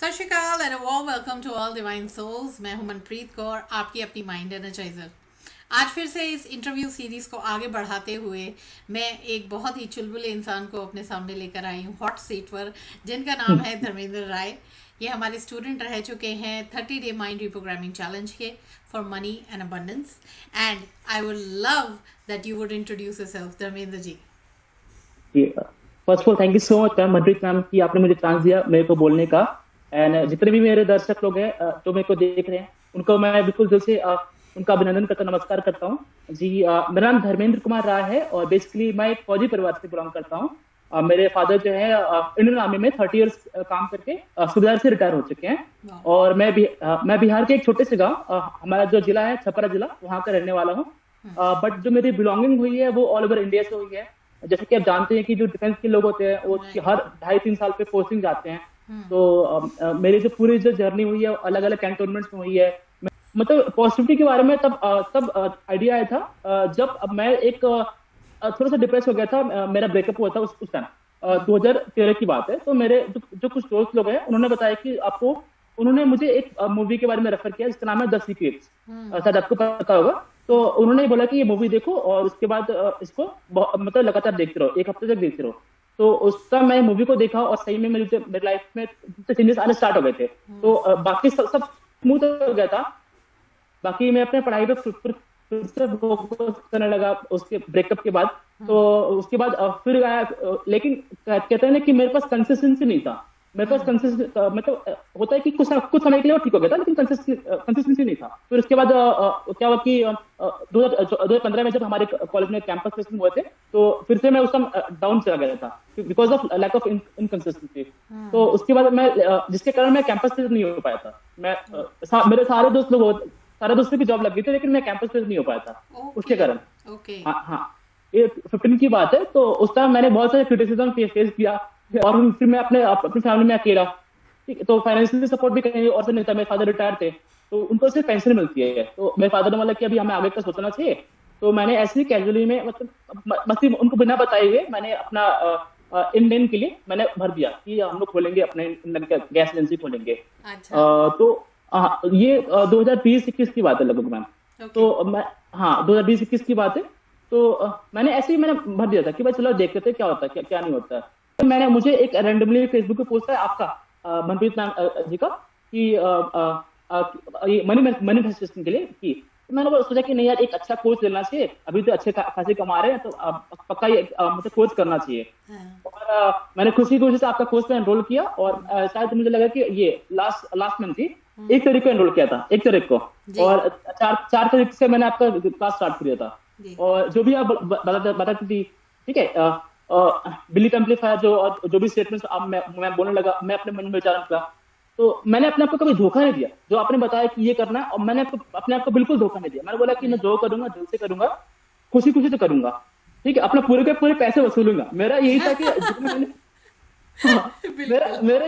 सत श्रीकाल and warm welcome to all divine souls. मैं हूं मनप्रीत कौर, आपकी अपनी माइंड एनर्जाइजर। आज फिर से इस इंटरव्यू सीरीज को आगे बढ़ाते हुए मैं एक बहुत ही चुलबुले इंसान को अपने सामने लेकर आई हूं हॉट सीट पर, जिनका नाम है धर्मेंद्र राय। ये हमारे स्टूडेंट रह चुके हैं 30 डे माइंड रिप्रोग्रामिंग चैलेंज के for money and abundance. And I would love that you would introduce yourself, Dharmendra ji. First of all thank you so much ma'am, Manpreet ma'am, कि आपने मुझे चांस दिया मेरे को बोलने का। एंड जितने भी मेरे दर्शक लोग हैं जो मेरे को देख रहे हैं, उनको मैं बिल्कुल दिल से उनका अभिनंदन करता, नमस्कार करता हूँ जी। मेरा नाम धर्मेंद्र कुमार राय है और बेसिकली मैं एक फौजी परिवार से बिलोंग करता हूँ। मेरे फादर जो है इंडियन आर्मी में 30 इयर्स काम करके सूबेदार से रिटायर हो चुके हैं। और मैं बिहार के एक छोटे से गांव, हमारा जो जिला है छपरा जिला, वहाँ का रहने वाला हूँ। बट जो मेरी बिलोंगिंग हुई है वो ऑल ओवर इंडिया से हुई है। जैसे कि आप जानते हैं कि जो डिफेंस के लोग होते हैं वो हर 2.5-3 साल पे पोस्टिंग जाते हैं। तो मेरी जो पूरी जो जर्नी हुई है अलग अलग कैंटोनमेंट्स में हुई है। मतलब पॉजिटिविटी के बारे में तब आइडिया आया था जब मैं एक थोड़ा सा डिप्रेस हो गया था। मेरा ब्रेकअप हुआ था उस टाइम 2013 की बात है। तो मेरे जो कुछ दोस्त लोग हैं उन्होंने बताया कि उन्होंने मुझे एक मूवी के बारे में रेफर किया जिसका नाम है द सीक्रेट्स, शायद आपको पता होगा। तो उन्होंने बोला कि ये मूवी देखो और उसके बाद इसको मतलब लगातार देखते रहो, 1 हफ्ते तक देखते रहो। तो उसका मैं मूवी को देखा और सही में मेरी लाइफ में चेंजेस आने स्टार्ट हो गए थे। तो बाकी सब स्मूथ हो गया था। बाकी मैं अपने पढ़ाई पे फिर से फोकस करने लगा उसके ब्रेकअप के बाद। तो उसके बाद फिर आया, लेकिन कहते हैं ना कि मेरे पास कंसिस्टेंसी नहीं था। मेरे पास मतलब होता है कि कुछ समय के लिए वो ठीक हो गया था, लेकिन कंसिस्टेंसी नहीं था। फिर उसके बाद क्या हुआ कि 2015 में जब हमारे कॉलेज में कैंपस प्लेसमेंट हुए थे, तो फिर से मैं उस टाइम डाउन चला गया था because of lack of inconsistency. तो उसके बाद मैं जिसके कारण मैं कैंपस प्लेस नहीं हो पाया था। मेरे सारे दोस्तों की जॉब लग गई थी, लेकिन मैं कैंपस प्लेस नहीं हो पाया था उसके कारण। हाँ हाँ, ये 15 की बात है। तो उस टाइम मैंने बहुत सारे क्रिटिसिज्म फेस किया और फिर मैं अपनी फैमिली में अकेला, ठीक है। तो फाइनेंशियली सपोर्ट भी कहीं और से नहीं था। मेरे फादर रिटायर थे, तो उनको सिर्फ पेंशन मिलती है। तो मेरे फादर ने बोला कि अभी हमें आगे का सोचना चाहिए। तो मैंने ऐसे ही कैजुअली में, मतलब मस्ती उनको बिना बताए हुए, मैंने अपना इंडियन के लिए मैंने भर दिया कि हम लोग खोलेंगे अपने गैस एजेंसी खोलेंगे। तो ये 2020-21 की बात है लगभग मैम। तो मैं, हाँ, 2020-21 की बात है। तो मैंने ऐसे ही मैंने भर दिया था कि भाई चलो देखते थे क्या होता है, क्या नहीं होता है। तो मुझे एक रैंडमली फेसबुक पे पोस्ट है आपका, मनप्रीत नाम जी का, कि ये मैनिफेस्टेशन के लिए की। तो मैंने सोचा कि नहीं यार, एक अच्छा कोर्स लेना चाहिए, अभी तो अच्छे खासे कमा रहे हैं, तो पक्का ये मतलब कोर्स करना चाहिए। और मैंने खुशी खुशी से आपका कोर्स में एनरोल किया। और शायद मुझे लगा कि ये लास्ट मंथ थी, 1 तारीख को एनरोल किया था, 1 तारीख को। और 4 तारीख से मैंने आपका क्लास स्टार्ट किया था। और जो भी आप बताती थी, ठीक है, बिलीफ एम्पलीफायर जो भी स्टेटमेंट्स मैं बोलने लगा, मैं अपने मन में विचार लगा। तो मैंने अपने आप को कभी धोखा नहीं दिया। जो आपने बताया कि ये करना है, और मैंने अपने आप को बिल्कुल धोखा नहीं दिया। मैंने बोला कि मैं जो करूंगा दिल से करूंगा, खुशी खुशी से करूंगा, ठीक है। अपने पूरे के पूरे पैसे वसूलूंगा। मेरा यही था कि जितने मैंने मेरा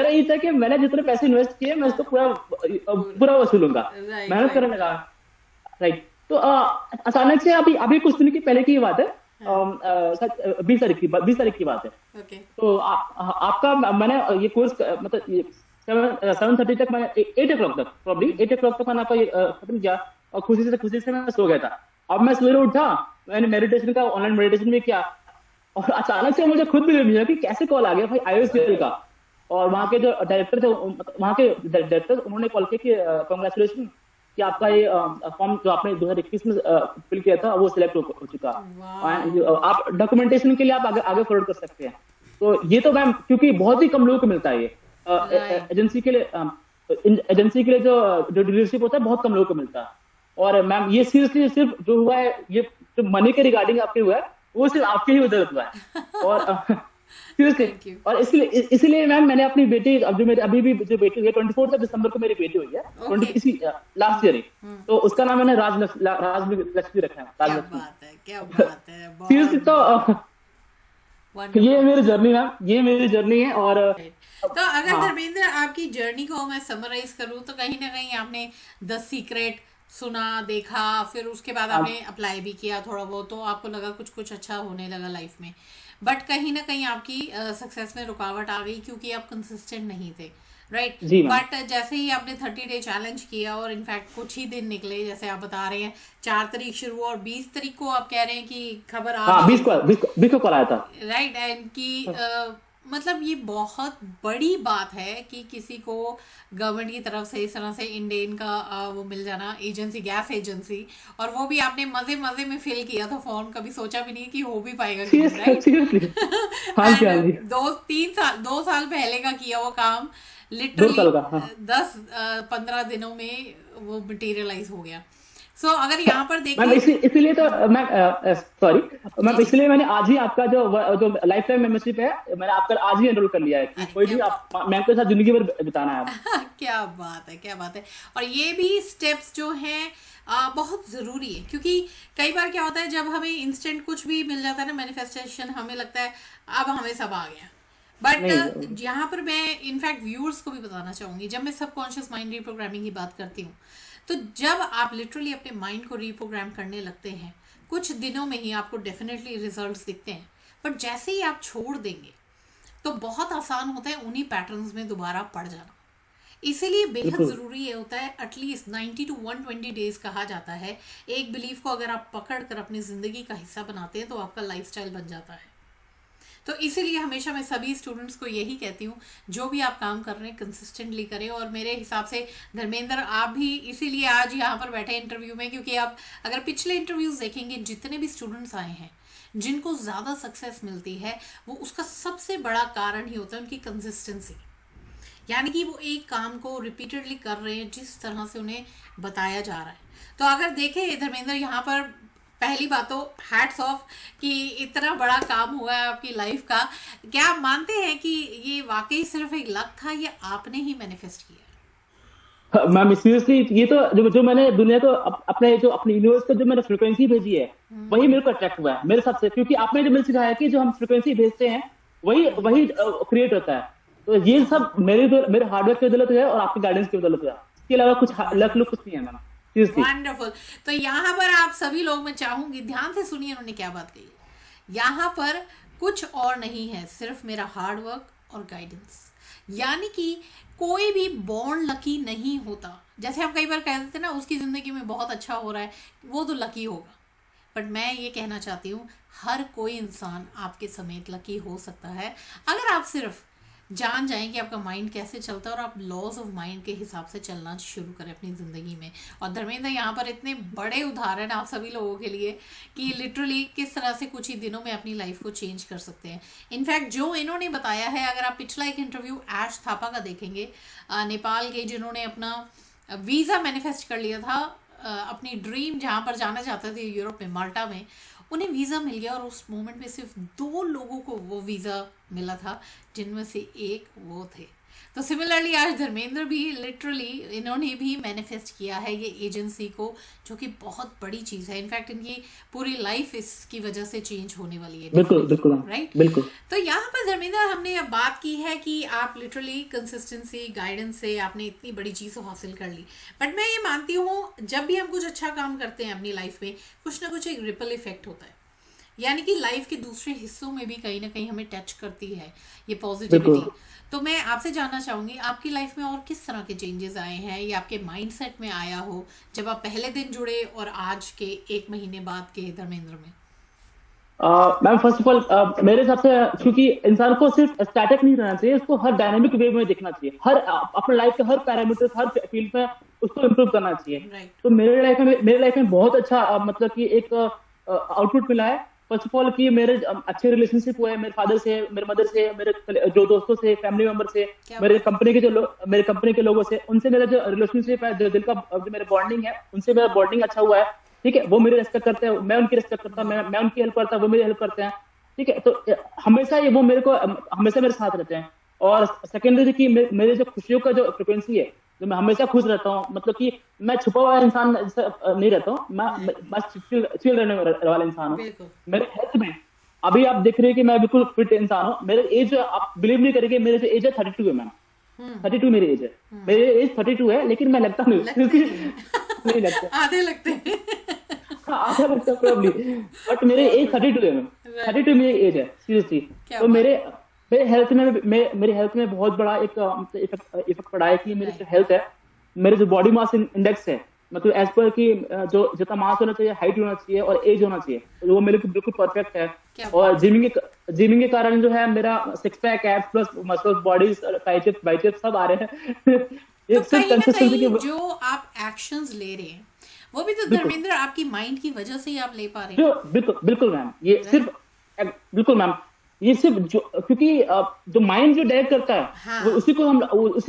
यही था कि मैंने जितने पैसे इन्वेस्ट किए मैं उसको पूरा वसूलूंगा, मेहनत करने लगा। राइट। तो अचानक से अभी अभी कुछ दिन की पहले की बात है, 20 तारीख की बात है। तो आपका मैंने ये कोर्स मतलब 7:30 तक, मैं 8 o'clock तक, प्रॉब्ली 8 o'clock तक मैंने आपका ये खत्म किया। और खुशी से मैं सो गया था। अब मैं सवेरे उठा, मैंने मेडिटेशन का, ऑनलाइन मेडिटेशन भी किया। और अचानक से मुझे खुद भी नहीं मिला कि कैसे कॉल आ गया भाई आईओएस का। और वहाँ के जो डायरेक्टर थे, वहाँ के डायरेक्टर, उन्होंने कॉल किया कि कांग्रेचुलेशन कि आपका ये फॉर्म जो आपने 2021 में फिल किया था वो सिलेक्ट हो चुका। आप डॉक्यूमेंटेशन के लिए आप आगे फॉरवर्ड कर सकते हैं। तो ये तो मैम, क्योंकि बहुत ही कम लोगों को मिलता है ये एजेंसी के लिए जो डीलरशिप होता है, बहुत कम लोगों को मिलता है। और मैम ये सीरियसली सिर्फ जो हुआ है, ये जो मनी के रिगार्डिंग आपके हुआ है, वो सिर्फ आपके ही वजह हुआ है। और सीरियसली, और इसलिए मैम मैंने अपनी बेटी, अब जो मेरी अभी भी जो बेटी हुई है, 24 दिसंबर को मेरी बेटी हुई है, इसी लास्ट ईयर ही। तो उसका नाम मैंने राजलक्ष्मी रखा है। क्या बात है सीरियसली। तो ये मेरी जर्नी मैम, ये मेरी जर्नी है। और तो अगर धर्मेंद्र आपकी जर्नी को मैं समराइज करूँ तो कहीं ना कहीं आपने द सीक्रेट सुना, देखा, फिर उसके बाद आपने अप्लाई भी किया थोड़ा बहुत, तो आपको लगा कुछ कुछ अच्छा होने लगा लाइफ में। बट कहीं ना कहीं आपकी सक्सेस में रुकावट आ गई क्योंकि आप कंसिस्टेंट नहीं थे, राइट। Ji ma'am. बट जैसे ही आपने 30 डे चैलेंज किया और इनफैक्ट कुछ ही दिन निकले, जैसे आप बता रहे हैं 4 तारीख शुरू और 20 तारीख को आप कह रहे हैं कि खबर आ हाँ भी गई, 20 को कॉल आया था। राइट। एंड कि मतलब ये बहुत बड़ी बात है कि किसी को गवर्नमेंट की तरफ से इस तरह से इंडेन का वो मिल जाना, एजेंसी, गैस एजेंसी, और वो भी आपने मजे मजे में फिल किया था फॉर्म, कभी सोचा भी नहीं कि हो भी पाएगा कि नहीं, राइट। सीरियसली। हाँ जी, हाँ जी। 2 साल पहले का किया वो काम 2 लिटरली साल का, हाँ। 10-15 दिनों में वो मटेरियलाइज हो गया। सो अगर यहाँ पर मैम देखें, इसीलिए तो मैम, सॉरी मैम, जी इसलिए मैंने आज ही आपका जो लाइफ टाइम मेंबरशिप है, मैंने आपका आज ही एनरोल कर लिया है कि अरे कोई क्या नहीं, आप मैम के साथ जिंदगी भर बिताना है आप। क्या बात है, क्या बात है। और ये भी स्टेप्स जो हैं बहुत ज़रूरी है, क्योंकि कई बार क्या होता है जब हमें इंस्टेंट कुछ भी मिल जाता है ना, मैनिफेस्टेशन, हमें लगता है अब हमें सब आ गया। नहीं, बट यहाँ पर मैं इनफैक्ट व्यूअर्स को भी बताना चाहूँगी, जब मैं सबकॉन्शियस माइंड रीप्रोग्रामिंग की बात करती हूँ, तो जब आप लिटरली अपने माइंड को रीप्रोग्राम करने लगते हैं, कुछ दिनों में ही आपको डेफिनेटली रिजल्ट्स दिखते हैं। बट जैसे ही आप छोड़ देंगे तो बहुत आसान होता है उन्हीं पैटर्न्स में दोबारा पड़ जाना। इसीलिए बेहद बिल्कुल ज़रूरी है होता है, एटलीस्ट 90 to 120 डेज कहा जाता है। एक बिलीफ को अगर आप पकड़ कर अपनी ज़िंदगी का हिस्सा बनाते हैं तो आपका लाइफस्टाइल बन जाता है। तो इसीलिए हमेशा मैं सभी स्टूडेंट्स को यही कहती हूँ, जो भी आप काम कर रहे हैं कंसिस्टेंटली करें। और मेरे हिसाब से धर्मेंद्र, आप भी इसीलिए आज यहाँ पर बैठे इंटरव्यू में, क्योंकि आप अगर पिछले इंटरव्यूज देखेंगे, जितने भी स्टूडेंट्स आए हैं जिनको ज़्यादा सक्सेस मिलती है, वो उसका सबसे बड़ा कारण ही होता है उनकी कंसिस्टेंसी। यानी कि वो एक काम को रिपीटेडली कर रहे हैं जिस तरह से उन्हें बताया जा रहा है। तो अगर देखें धर्मेंद्र, यहाँ पर पहली बात तो हैट्स ऑफ कि इतना बड़ा काम हुआ है आपकी लाइफ का। क्या आप मानते हैं कि ये वाकई सिर्फ एक लक था या आपने ही मैनिफेस्ट किया? मैम, सीरियसली ये तो जो मैंने दुनिया को अपने यूनिवर्स को जो मैंने फ्रिक्वेंसी भेजी है, वही मेरे को अट्रैक्ट हुआ है मेरे हिसाब से, क्योंकि आपने जो मुझे सिखाया है कि जो हम फ्रिक्वेंसी भेजते हैं वही वही क्रिएट होता है। तो ये सब मेरे हार्डवर्क की बदौलत है और आपके गाइडेंस की बदौलत है। इसके अलावा कुछ लक लुक कुछ नहीं है मैम, सीरियसली। वंडरफुल। तो यहाँ पर आप सभी लोग, मैं चाहूंगी ध्यान से सुनिए उन्होंने क्या बात कही है। यहाँ पर कुछ और नहीं है, सिर्फ मेरा हार्ड वर्क और गाइडेंस। यानी कि कोई भी बॉर्न लकी नहीं होता। जैसे हम कई बार कह देते हैं ना, उसकी ज़िंदगी में बहुत अच्छा हो रहा है, वो तो लकी होगा। बट मैं ये कहना चाहती हूँ, हर कोई इंसान आपके समेत लकी हो सकता है, अगर आप सिर्फ जान जाएं कि आपका माइंड कैसे चलता है और आप लॉज ऑफ माइंड के हिसाब से चलना शुरू करें अपनी ज़िंदगी में। और धर्मेंद्र यहाँ पर इतने बड़े उदाहरण आप सभी लोगों के लिए कि लिटरली किस तरह से कुछ ही दिनों में अपनी लाइफ को चेंज कर सकते हैं। इनफैक्ट जो इन्होंने बताया है, अगर आप पिछला एक इंटरव्यू ऐश थापा का देखेंगे, नेपाल के, जिन्होंने अपना वीज़ा मैनिफेस्ट कर लिया था, अपनी ड्रीम जहाँ पर जाना चाहते थे यूरोप में, माल्टा में, उन्हें वीज़ा मिल गया। और उस मोमेंट में सिर्फ 2 लोगों को वो वीज़ा मिला था, जिनमें से एक वो थे। तो सिमिलरली आज धर्मेंद्र भी लिटरली, इन्होंने भी मैनिफेस्ट किया है ये एजेंसी को, जो कि बहुत बड़ी चीज़ है। इनफैक्ट इनकी पूरी लाइफ इसकी वजह से चेंज होने वाली है। बिल्कुल बिल्कुल राइट, बिल्कुल। तो यहाँ पर धर्मेंद्र, हमने अब बात की है कि आप लिटरली कंसिस्टेंसी, गाइडेंस से आपने इतनी बड़ी चीज़ हासिल कर ली। बट मैं ये मानती हूँ, जब भी हम कुछ अच्छा काम करते हैं अपनी लाइफ में, कुछ ना कुछ एक रिपल इफेक्ट होता है। यानी कि लाइफ के दूसरे हिस्सों में भी कहीं ना कहीं हमें टच करती है ये पॉजिटिविटी। तो मैं आपसे जानना चाहूंगी, आपकी लाइफ में और किस तरह के चेंजेस आए हैं, ये आपके माइंडसेट में आया हो जब आप पहले दिन जुड़े और आज के 1 महीने बाद के धर्मेंद्र में? मैम, फर्स्ट ऑफ ऑल मेरे हिसाब से, क्योंकि इंसान को सिर्फ स्टैटिक नहीं रहना चाहिए, उसको हर डायनामिक वे में देखना चाहिए। हर अपने लाइफ के हर पैरामीटर, हर फील्ड में उसको इम्प्रूव करना चाहिए। तो मेरे लाइफ में बहुत अच्छा मतलब कि एक आउटपुट मिला है। फर्स्ट ऑफ ऑल कि मेरे अच्छे रिलेशनशिप हुए मेरे फादर से, मेरे मदर से, मेरे जो दोस्तों से, फैमिली मेंबर से, मेरे कंपनी के लोगों से, उनसे मेरा जो रिलेशनशिप है, जो दिल का जो मेरा बॉन्डिंग है, उनसे मेरा बॉन्डिंग अच्छा हुआ है। ठीक है, वो मेरी रिस्पेक्ट करते हैं, मैं उनकी रिस्पेक्ट करता हूँ, मैं उनकी हेल्प करता हूँ, वो मेरी हेल्प करते हैं। ठीक है, तो हमेशा ये वो मेरे को हमेशा मेरे साथ रहते हैं। और सेकेंडरी कि मेरे जो खुशियों का जो फ्रिक्वेंसी है, जो मैं हमेशा खुश रहता हूँ, मतलब कि मैं छुपा हुआ इंसान नहीं रहता हूँ, मैं चिल रहने वाला इंसान हूँ। मेरे हेल्थ में अभी आप देख रहे हैं कि मैं बिल्कुल फिट इंसान हूँ। मेरे एज, आप बिलीव नहीं करेंगे, मेरे जो एज है 32 है मैम। 32 मेरी एज है, मेरी एज 32 है, लेकिन मैं लगता नहीं लगता आधे लगते हैं। आधा घंटा प्रॉब्ली। बट मेरे एज 32 है मैम, राइट। 32 मेरी एज है सीरियसली। क्या तो बात। मेरे मेरे हेल्थ में मेरे हेल्थ में बहुत बड़ा एक इफेक्ट इफेक्ट पड़ा है कि मेरी जो राइट। हेल्थ है, मेरे जो बॉडी मास इंडेक्स है, मतलब एज पर कि जो जितना मास होना चाहिए, हाइट होना चाहिए और एज होना चाहिए, तो वो मेरे को बिल्कुल परफेक्ट है। क्या और बात है। जिमिंग के कारण जो है मेरा six pack, abs plus muscles, bodies, triceps, biceps सब आ रहे हैं। तो ये सिर्फ कहीं ना कंसिस्टेंसी की कहीं जो आप एक्शंस ले रहे हैं वो भी तो बिल्कुल। धर्मेंद्र आपकी माइंड की वजह से ही आप ले पा रहे जो हैं। बिल्कुल बिल्कुल मैम, ये राइट। सिर्फ बिल्कुल मैम, ये सिर्फ जो क्योंकि जो माइंड जो डायरेक्ट करता है वो हाँ, उसी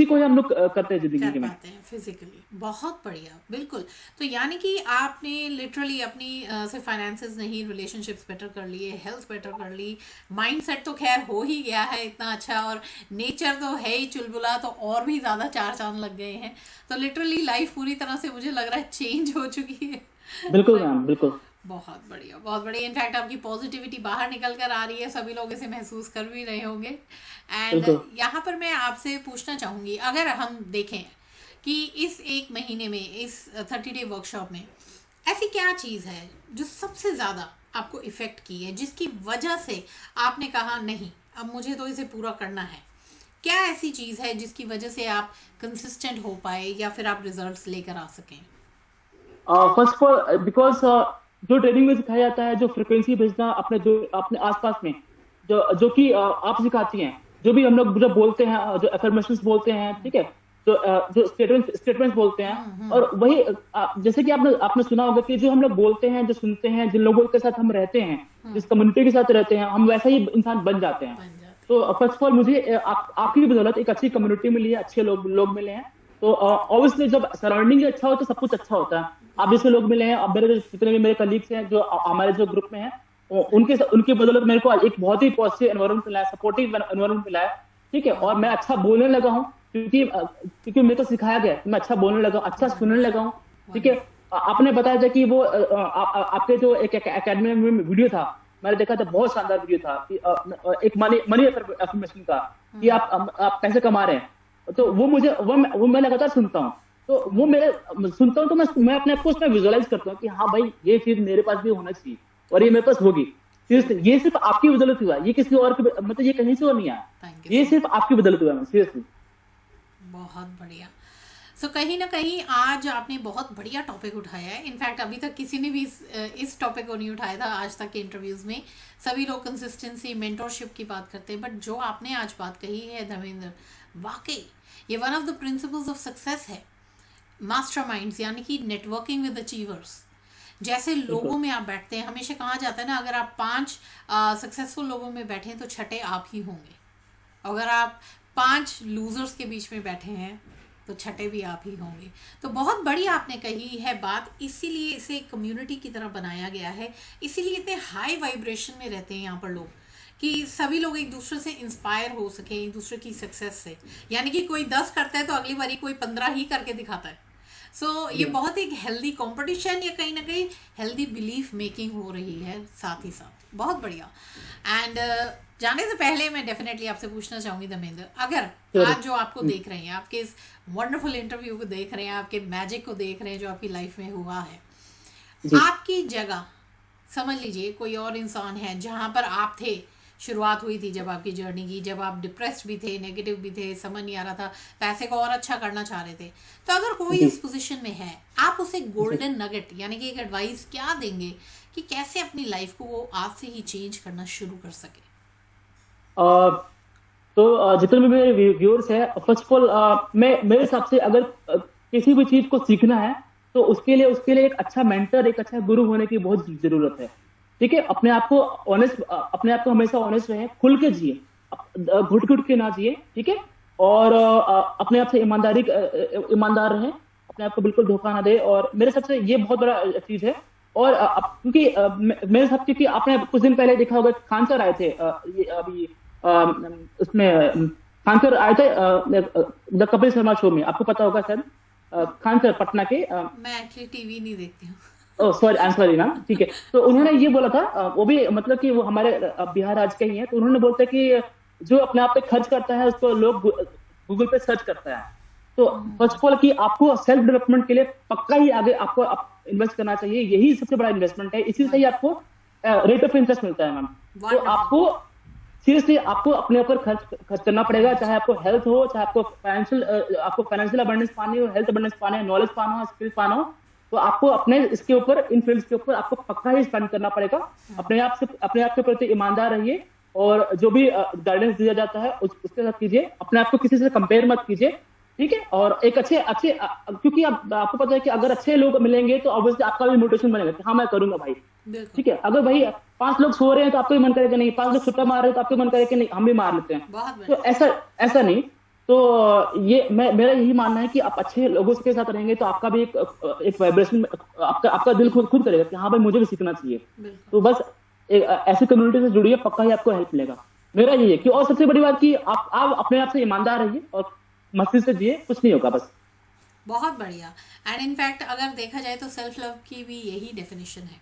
को ही हम लोग करते हैं कर जिंदगी में। पाते हैं फिजिकली। बहुत बढ़िया, बिल्कुल। तो यानी कि आपने लिटरली अपनी से फाइनेंसेस नहीं, रिलेशनशिप्स बेटर कर लिए, हेल्थ बेटर कर ली, माइंडसेट तो खैर हो ही गया है इतना अच्छा, और नेचर तो है ही चुलबुला, तो और भी ज़्यादा चार चांद लग गए हैं। तो लिटरली लाइफ पूरी तरह से मुझे लग रहा है चेंज हो चुकी है। बिल्कुल राइट। मैम बिल्कुल। बहुत बढ़िया, बहुत बढ़िया। इनफैक्ट आपकी पॉजिटिविटी बाहर निकल कर आ रही है, सभी लोग इसे महसूस कर भी रहे होंगे। एंड बिल्कुल। यहाँ पर मैं आपसे पूछना चाहूँगी, अगर हम देखें कि इस एक महीने में, इस 30 डे वर्कशॉप में ऐसी क्या चीज़ है जो सबसे ज़्यादा आपको इफ़ेक्ट की है, जिसकी वजह से आपने कहा नहीं अब मुझे तो इसे पूरा करना है? क्या ऐसी चीज़ है जिसकी वजह से आप कंसिस्टेंट हो पाए या फिर आप रिजल्ट्स लेकर आ सकें? फर्स्ट ऑफ ऑल बिकॉज जो ट्रेनिंग में सिखाया जाता है, जो फ्रिक्वेंसी भेजना अपने जो अपने आसपास में, जो जो कि आप सिखाती हैं, जो भी हम लोग जो बोलते हैं, जो एफर्मेशंस बोलते हैं, ठीक है, जो स्टेटमेंट्स बोलते हैं, और वही जैसे कि आपने आपने सुना होगा कि जो हम लोग बोलते हैं, जो सुनते हैं, जिन लोगों के साथ हम रहते हैं, जिस कम्युनिटी के साथ रहते हैं, हम वैसा ही इंसान बन जाते हैं। बन जाते तो फर्स्ट ऑफ ऑल मुझे आपकी भी बदौलत एक अच्छी कम्युनिटी मिली है, अच्छे लोग लोग मिले हैं। तो ऑब्वियसली जब सराउंडिंग अच्छा हो तो सब कुछ अच्छा होता है। आप जैसे लोग मिले हैं, अब मेरे जितने भी मेरे कलीग्स हैं जो हमारे जो ग्रुप में हैं, उनकी बदौलत मेरे को एक बहुत ही पॉजिटिव एनवायरनमेंट मिला है, सपोर्टिव एनवायरनमेंट मिला है, ठीक है। और मैं अच्छा बोलने लगा हूँ, क्योंकि मेरे को सिखाया गया है, मैं अच्छा बोलने लगा हूँ, अच्छा सुनने लगा हूँ, ठीक है। आपने बताया था कि वो आपके जो एक एकेडमी में वीडियो था, मैंने देखा था, बहुत शानदार वीडियो था कि एक मनी मनी एफर्मेशन का, कि आप पैसे कमा रहे हैं। तो वो मैं लगातार सुनता हूँ। तो वो मेरे सुनता हूँ तो मैं अपने आप को उसमें विजुअलाइज करता हूँ कि हाँ भाई, ये चीज मेरे पास भी होना चाहिए और ये मेरे पास होगी। ये सिर्फ आपकी बदौलत हुआ, ये किसी और की मतलब ये कहीं से और नहीं आया, थैंक यू ये सो सिर्फ आपकी बदौलत हुआ है सीरियसली। बहुत बढ़िया। सो कहीं ना कहीं आज आपने बहुत बढ़िया टॉपिक उठाया है। इनफैक्ट अभी तक किसी ने भी इस टॉपिक को नहीं उठाया था आज तक के इंटरव्यूज़ में। सभी लोग कंसिस्टेंसी, मेंटोरशिप की बात करते हैं, बट जो आपने आज बात कही है धर्मेंद्र, वाकई ये one of the principles of success है। मास्टरमाइंड्स यानी कि नेटवर्किंग विद अचीवर्स, जैसे बिल्कुल लोगों में आप बैठते हैं, हमेशा कहा जाता है ना, अगर आप 5 सक्सेसफुल लोगों में बैठे हैं तो छठे आप ही होंगे। अगर आप 5 लूजर्स के बीच में बैठे हैं तो छठे भी आप ही होंगे। तो बहुत बड़ी आपने कही है बात, इसीलिए इसे कम्युनिटी की तरह बनाया गया है, इसीलिए इतने हाई वाइब्रेशन में रहते हैं यहाँ पर लोग, कि सभी लोग एक दूसरे से इंस्पायर हो सके, एक दूसरे की सक्सेस से। यानी कि कोई 10 करता है तो अगली बारी कोई 15 ही करके दिखाता है। सो ये बहुत एक हेल्दी कंपटीशन या कहीं ना कहीं हेल्दी बिलीफ मेकिंग हो रही है साथ ही साथ। बहुत बढ़िया। एंड जाने से पहले मैं डेफिनेटली आपसे पूछना चाहूंगी धर्मेंद्र, अगर आज जो आपको देख रहे हैं, आपके इस वंडरफुल इंटरव्यू को देख रहे हैं, आपके मैजिक को देख रहे हैं जो आपकी लाइफ में हुआ है, जी। आपकी जगह समझ लीजिए कोई और इंसान है जहां पर आप थे, शुरुआत हुई थी जब आपकी जर्नी की, जब आप डिप्रेस्ड भी थे, नेगेटिव भी थे, समझ नहीं आ रहा था, पैसे को और अच्छा करना चाह रहे थे, तो अगर कोई जी इस पोजीशन में है, आप उसे गोल्डन नगेट यानी कि एक एडवाइस क्या देंगे कि कैसे अपनी लाइफ को वो आज से ही चेंज करना शुरू कर सके? तो जितने भी मेरे व्यूअर्स हैं, फर्स्ट ऑफ ऑल मैं मेरे हिसाब से अगर किसी भी चीज को सीखना है तो उसके लिए एक अच्छा मेंटर, एक अच्छा गुरु होने की बहुत जरूरत है, ठीक है। अपने आप को हमेशा ऑनेस्ट रहे, खुल के जिए, घुट घुट के ना जिए, ठीक है। और अपने आप से ईमानदार रहे, अपने आप को बिल्कुल धोखा ना दे। और मेरे हिसाब से ये बहुत बड़ा चीज है। और क्योंकि मेरे हिसाब से कि आपने कुछ दिन पहले देखा होगा, खान सर आए थे, ये अभी उसमें खान सर आए थे द कपिल शर्मा शो में, आपको पता होगा सर, खान सर पटना के। मैं एक्चुअली टीवी नहीं देखती हूँ। Oh sorry, I am sorry ma'am, ठीक है। तो उन्होंने ये बोला था, वो भी मतलब कि वो हमारे बिहार राज्य के ही हैं, तो उन्होंने बोलता है कि जो अपने आप पे खर्च करता है उसको लोग गूगल पे सर्च करता है। तो फर्स्ट ऑफ ऑल कि आपको सेल्फ डेवलपमेंट के लिए पक्का ही आगे आपको इन्वेस्ट करना चाहिए, यही सबसे बड़ा इन्वेस्टमेंट है। इसी से ही आपको रेट ऑफ इंटरेस्ट मिलता है मैम। तो वंडरफुल। आपको सीरियसली आपको अपने ऊपर खर्च करना पड़ेगा, चाहे आपको हेल्थ हो, चाहे आपको फाइनेंशियल अबंडेंस पानी हो, हेल्थ अबंडेंस पानी हो, नॉलेज पाना हो, स्किल पाना हो, तो आपको अपने इसके ऊपर, इन फील्ड्स के ऊपर आपको पक्का ही स्पेंड करना पड़ेगा। अपने आप के प्रति ईमानदार रहिए, और जो भी गाइडेंस दिया जाता है उसके साथ कीजिए, अपने आप को किसी से कंपेयर मत कीजिए, ठीक है। और एक अच्छे क्योंकि आपको पता है कि अगर अच्छे लोग मिलेंगे तो ऑब्वियसली आपका भी मोटिवेशन बनेगा कि हाँ मैं करूंगा भाई, ठीक है। अगर भाई 5 लोग सो रहे हैं तो आपको भी मन करेगा नहीं, 5 लोग छुट्टा मार रहे हैं तो आपको मन करेगा नहीं हम भी मार लेते हैं। तो ऐसा नहीं। तो ये मेरा यही मानना है कि आप अच्छे लोगों के साथ रहेंगे तो आपका भी एक वाइब्रेशन, आपका दिल खुद करेगा कि हाँ भाई मुझे भी सीखना चाहिए। तो बस ऐसी कम्युनिटी से जुड़िए, पक्का ही आपको हेल्प मिलेगा। मेरा यही है कि, और सबसे बड़ी बात कि आप अपने आप से ईमानदार रहिए और मस्ती से जिए, कुछ नहीं होगा बस। बहुत बढ़िया। एंड इनफैक्ट अगर देखा जाए तो सेल्फ लव की भी यही डेफिनेशन है,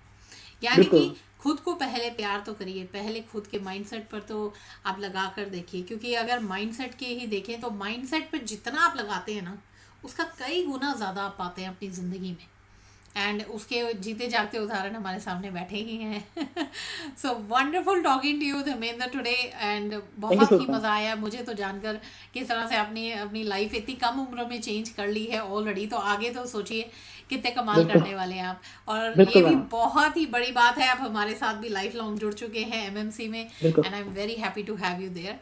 यानी कि खुद को पहले प्यार तो करिए, पहले खुद के माइंडसेट पर तो आप लगा कर देखिए, क्योंकि अगर माइंडसेट के ही देखें तो माइंडसेट पर जितना आप लगाते हैं ना, उसका कई गुना ज़्यादा आप पाते हैं अपनी ज़िंदगी में। एंड उसके जीते जागते उदाहरण हमारे सामने बैठे ही हैं। So wonderful talking to you Dharmendra today, and बहुत ही मज़ा आया मुझे तो जानकर किस तरह से अपनी लाइफ इतनी कम उम्र में चेंज कर ली है ऑलरेडी। तो आगे तो सोचिए कितने कमाल करने वाले हैं आप। और ये भी बहुत ही बड़ी बात है, आप हमारे साथ भी लाइफ लॉन्ग जुड़ चुके हैं एमएमसी में, and I am very happy to have you there.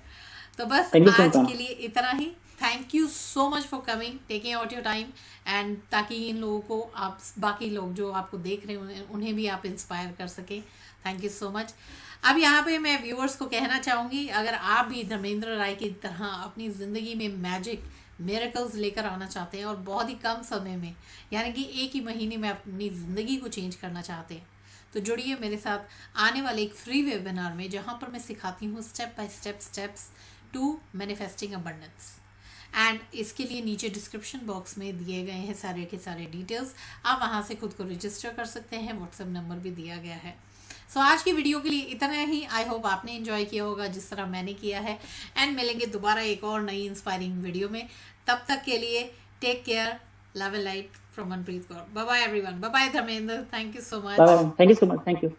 तो बस आज के लिए इतना ही। Thank you so much for coming, taking out your time, and ताकि इन लोगों को, आप बाकी लोग जो आपको देख रहे हैं उन्हें भी आप इंस्पायर कर सकें। Thank you so much. अब यहाँ पे मैं व्यूअर्स को कहना चाहूँगी, अगर आप भी धर्मेंद्र राय की तरह अपनी ज़िंदगी में मैजिक मिरेकल्स लेकर आना चाहते हैं और बहुत ही कम समय में, यानी कि 1 ही महीने में अपनी ज़िंदगी को चेंज करना चाहते हैं, तो जुड़िए मेरे साथ आने वाले एक फ्री वेबिनार में, जहाँ पर मैं सिखाती हूँ step by step steps to manifesting abundance. And इसके लिए नीचे डिस्क्रिप्शन बॉक्स में दिए गए हैं सारे के सारे डिटेल्स, आप वहाँ से खुद को रजिस्टर कर सकते हैं, व्हाट्सएप नंबर भी दिया गया है। सो आज की वीडियो के लिए इतना ही। आई होप आपने एंजॉय किया होगा जिस तरह मैंने किया है, एंड मिलेंगे दोबारा एक और नई इंस्पायरिंग वीडियो में। तब तक के लिए take care, love and light from Manpreet Kaur. Bye bye everyone, bye bye Dharmendra, thank you so much. Thank you so much, thank you.